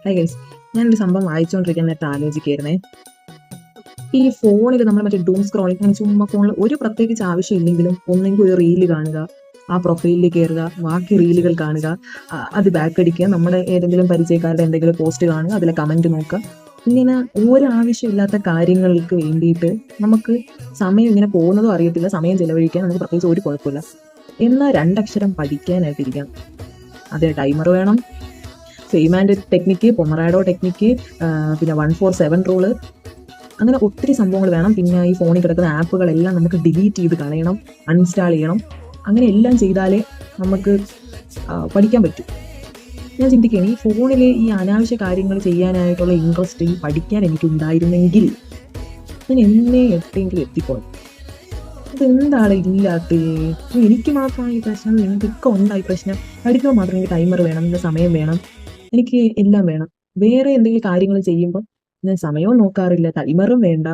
Hi guys, ഞാനൊരു സംഭവം വായിച്ചുകൊണ്ടിരിക്കുന്ന നേരത്തെ ആലോചിക്കായിരുന്നേ. ഈ ഫോണിൽ നമ്മൾ മറ്റേ ഡൂം സ്ക്രോളിംഗ് അങ്ങനെ ചുമ്മാ ഫോണിൽ ഒരു പ്രത്യേകിച്ച് ആവശ്യമില്ലെങ്കിലും ഒന്നെങ്കിൽ ഒരു റീല് കാണുക, ആ പ്രൊഫൈലിൽ കയറുക, ബാക്കി റീലുകൾ കാണുക, അത് ബാക്ക് അടിക്കുക, നമ്മുടെ ഏതെങ്കിലും പരിചയക്കാരുടെ എന്തെങ്കിലും പോസ്റ്റ് കാണുക, അതിലെ കമന്റ് നോക്കുക. ഇങ്ങനെ ഒരാവശ്യമില്ലാത്ത കാര്യങ്ങൾക്ക് വേണ്ടിയിട്ട് നമുക്ക് സമയം ഇങ്ങനെ പോകുന്നതും അറിയത്തില്ല, സമയം ചെലവഴിക്കാൻ നമുക്ക് പ്രത്യേകിച്ച് ഒരു കുഴപ്പമില്ല. എന്നാൽ രണ്ടക്ഷരം പഠിക്കാനായിട്ടിരിക്കണം. അതെ, ടൈമർ വേണം, സെയിം ആൻഡ് ടെക്നിക്ക്, പൊമറാഡോ ടെക്നിക്ക്, പിന്നെ 147 റൂള്, അങ്ങനെ ഒത്തിരി സംഭവങ്ങൾ വേണം. പിന്നെ ഈ ഫോണിൽ കിടക്കുന്ന ആപ്പുകളെല്ലാം നമുക്ക് ഡിലീറ്റ് ചെയ്ത് കളയണം, അൺഇൻസ്റ്റാൾ ചെയ്യണം. അങ്ങനെ എല്ലാം ചെയ്താലേ നമുക്ക് പഠിക്കാൻ പറ്റും. ഞാൻ ചിന്തിക്കുകയാണ്, ഈ ഫോണിൽ ഈ അനാവശ്യ കാര്യങ്ങൾ ചെയ്യാനായിട്ടുള്ള ഇൻട്രസ്റ്റ് ഈ പഠിക്കാൻ എനിക്കുണ്ടായിരുന്നെങ്കിൽ ഞാൻ എന്നേ എവിടെയെങ്കിലും എത്തിപ്പോയി. അതെന്താണ് ഇല്ലാത്തത്? എനിക്ക് മാത്രമാണ് ഈ പ്രശ്നം, നിങ്ങൾക്കൊക്കെ ഉണ്ടായി പ്രശ്നം. പഠിക്കുമ്പോൾ മാത്രം എനിക്ക് ടൈമർ വേണം, എൻ്റെ സമയം വേണം, എനിക്ക് എല്ലാം വേണം. വേറെ എന്തെങ്കിലും കാര്യങ്ങൾ ചെയ്യുമ്പോൾ ഞാൻ സമയവും നോക്കാറില്ല, ടൈമറും വേണ്ട.